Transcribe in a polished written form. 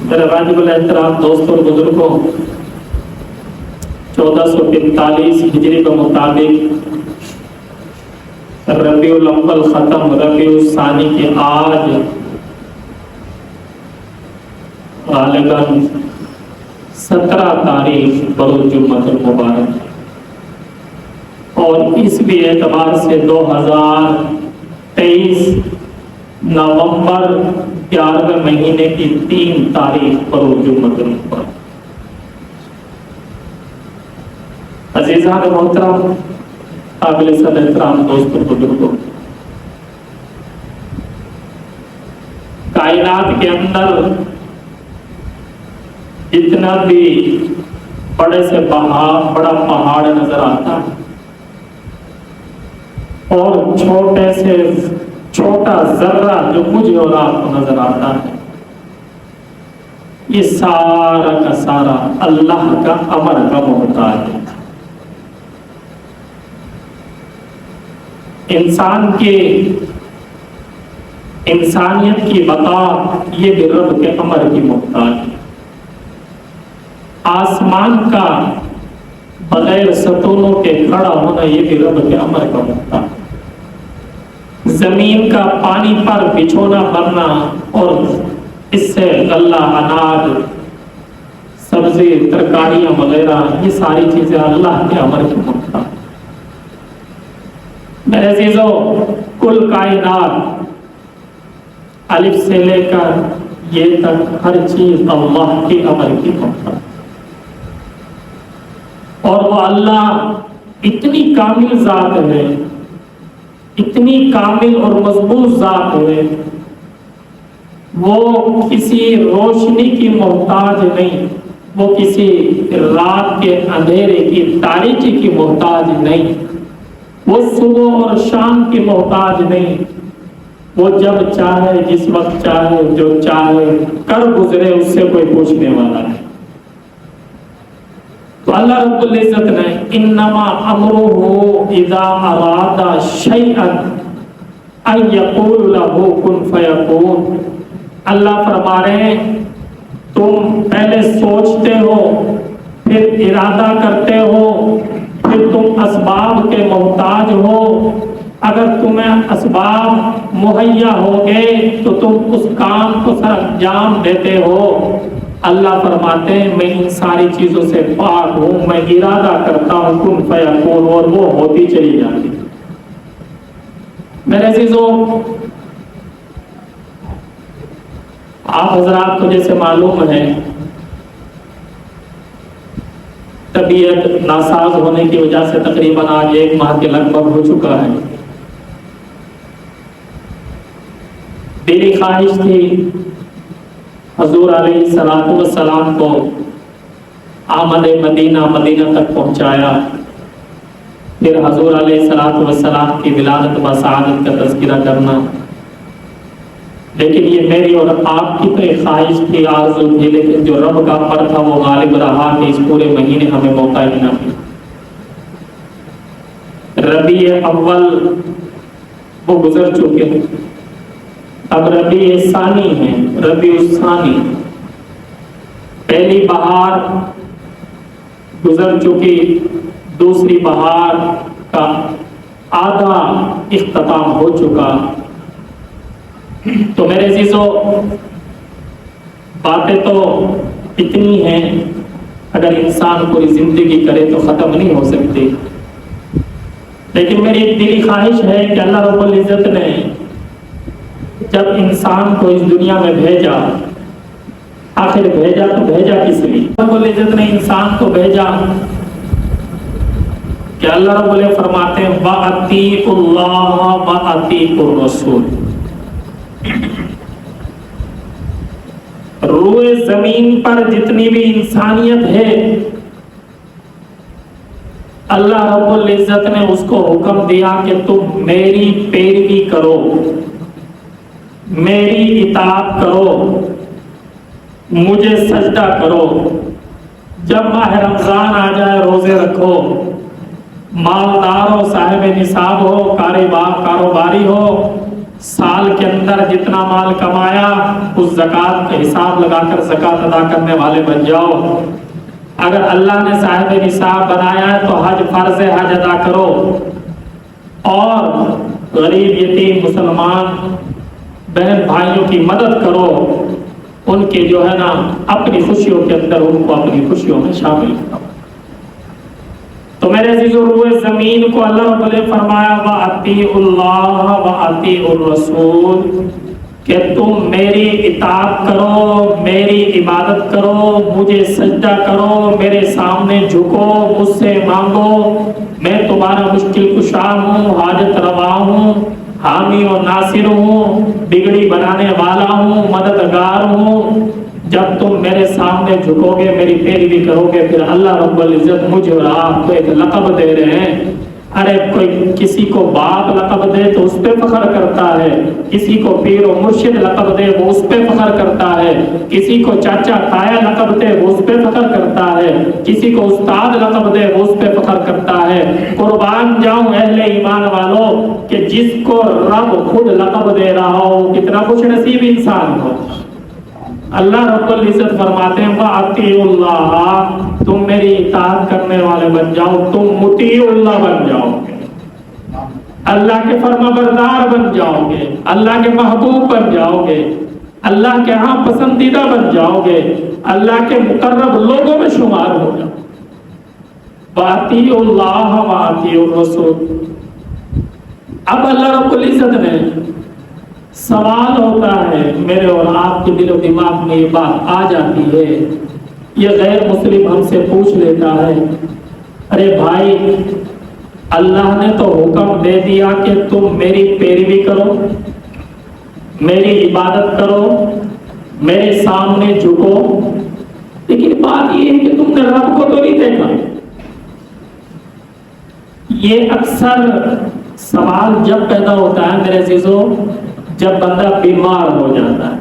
میرے واجب الاحترام دوستوں اور بزرگوں، 1445 ہجری کے مطابق ربیع الاول ختم، ربیع الثانی کے آج غالباً 17 تاریخ بروز جمعۃ المبارک، اور اس بھی اعتبار سے 2023 نومبر 11ویں مہینے کی 3 تاریخ بروز جمعۃ المبارک۔ عزیزان محترم، قابل صد احترام دوستوں بزرگوں، کائنات کے اندر جتنا بھی بڑے سے بڑا پہاڑ نظر آتا ہے اور چھوٹے سے چھوٹا ذرہ جو مجھے اور آپ کو نظر آتا ہے، یہ سارا کا سارا اللہ کا امر کا محتاج ہے۔ انسانیت کی بقا یہ بھی رب کے امر کی محتاج ہے۔ آسمان کا بغیر ستونوں کے کھڑا ہونا یہ بھی رب کے امر کا محتاج ہے۔ زمین کا پانی پر بچھونا بننا اور اس سے غلہ، اناج، سبزی، ترکاریاں وغیرہ، یہ ساری چیزیں اللہ کے امر کی محتاج ہے۔ میرے عزیزو، کل کائنات الف سے لے کر یہ تک ہر چیز اللہ کے امر کی محتاج ہے، اور وہ اللہ اتنی کامل ذات ہے، اتنی کامل اور مضبوط ذات ہے، وہ کسی روشنی کی محتاج نہیں، وہ کسی رات کے اندھیرے کی تاریکی کی محتاج نہیں، وہ صبح اور شام کی محتاج نہیں، وہ جب چاہے، جس وقت چاہے، جو چاہے کر گزرے، اس سے کوئی پوچھنے والا نہیں۔ تو اللہ رب العزت نے انما امرہ اذا اراد شیئا ان یقول له کن فیکون۔ اللہ فرما رہے ہیں تم پہلے سوچتے ہو، پھر ارادہ کرتے ہو، پھر تم اسباب کے محتاج ہو۔ اگر تمہیں اسباب مہیا ہو گئے تو تم اس کام کو سر انجام دیتے ہو۔ اللہ فرماتے ہیں میں ان ساری چیزوں سے پاک ہوں، میں ارادہ کرتا ہوں کن فیکون، اور وہ ہوتی چلی جاتی۔ میرے عزیزوں، آپ حضرات کو جیسے معلوم ہے، طبیعت ناساز ہونے کی وجہ سے تقریباً آج 1 ماہ کے لگ بھگ ہو چکا ہے۔ دلی خواہش تھی حضور علیہ السلام کو آمد مدینہ تک پہنچایا، پھر حضور علیہ السلام کی ولادت و سعادت کا تذکرہ کرنا، لیکن یہ میری اور آپ کی تو ایک خواہش تھی، آرزو تھی، لیکن جو رب کا امر تھا وہ غالب رہا کہ اس پورے مہینے ہمیں موقع ہی نہ ملا۔ ربیع اول وہ گزر چکے، اب ربیع ثانی ہے، ربیع الثانی، پہلی بہار گزر چکی، دوسری بہار کا آدھا اختتام ہو چکا۔ تو میرے عزیزو، باتیں تو اتنی ہیں، اگر انسان کوئی زندگی کرے تو ختم نہیں ہو سکتی، لیکن میری دلی خواہش ہے کہ اللہ رب العزت نے جب انسان کو اس دنیا میں بھیجا، آخر بھیجا تو بھیجا کس لیے؟ رب العزت نے انسان کو بھیجا کہ اللہ رب العزت فرماتے ہیں وَأَطِیعُوا اللَّهَ وَأَطِیعُوا الرَّسُولَ۔ روئے زمین پر جتنی بھی انسانیت ہے، اللہ رب العزت نے اس کو حکم دیا کہ تم میری پیروی کرو، میری اطاعت کرو، مجھے سجدہ کرو۔ جب ماہ رمضان آ جائے روزے رکھو، مالدار ہو، صاحب نصاب ہو، کاروباری ہو، سال کے اندر جتنا مال کمایا اس زکوٰۃ کا حساب لگا کر زکوٰۃ ادا کرنے والے بن جاؤ۔ اگر اللہ نے صاحب نصاب بنایا ہے تو حج فرض ہے، حج ادا کرو، اور غریب یتیم مسلمان بہن بھائیوں کی مدد کرو، ان کے جو ہے نا اپنی خوشیوں کے اندر ان کو اپنی خوشیوں میں شامل کرو۔ تو میرے عزیزو، روئے زمین کو اللہ رب نے فرمایا وَأَطِيعُوا اللَّهَ وَأَطِيعُوا الرَّسُولَ، کہ تم میری اطاعت کرو، میری عبادت کرو، مجھے سجدہ کرو، میرے سامنے جھکو، مجھ سے مانگو، میں تمہارا مشکل کشا ہوں، حاجت روا ہوں، حامی و ناصر ہوں، بگڑی بنانے والا ہوں، مددگار ہوں۔ جب تم میرے سامنے جھکو گے، میری پیروی کرو گے، پھر اللہ رب العزت مجھے اور آپ کو ایک لقب دے رہے ہیں۔ ارے کوئی کسی کو باپ لقب دے تو اس پہ فخر کرتا ہے، کسی کو پیر و مرشد لقب دے وہ اس پہ فخر کرتا ہے، کسی کو چاچا تایا لقب دے وہ اس پہ فخر کرتا ہے، کسی کو استاد لقب دے وہ اس پہ فخر کرتا ہے۔ قربان جاؤں اہل ایمان والوں کہ جس کو رب خود لقب دے رہا ہو کتنا خوش نصیب انسان ہو۔ اللہ رب العزت فرماتے ہیں وَأَطِيعُوا اللَّهَ، تم میری اطاعت کرنے والے بن جاؤ، تم مطیع اللہ بن جاؤ گے، اللہ کے فرما بردار بن جاؤ گے، اللہ کے محبوب بن جاؤ گے، اللہ کے ہاں پسندیدہ بن جاؤ گے، اللہ کے مقرب لوگوں میں شمار ہو جاؤ۔ وَأَطِيعُوا اللَّهَ وَأَطِيعُوا الرَّسُولَ۔ اب اللہ رب العزت نے سوال ہوتا ہے، میرے اور آپ کے دل و دماغ میں یہ بات آ جاتی ہے، یہ غیر مسلم ہم سے پوچھ لیتا ہے، ارے بھائی اللہ نے تو حکم دے دیا کہ تم میری پیروی کرو، میری عبادت کرو، میرے سامنے جھکو، لیکن بات یہ ہے کہ تم نے رب کو تو نہیں دیکھا۔ یہ اکثر سوال جب پیدا ہوتا ہے میرے عزیزو جب بندہ بیمار ہو جاتا ہے،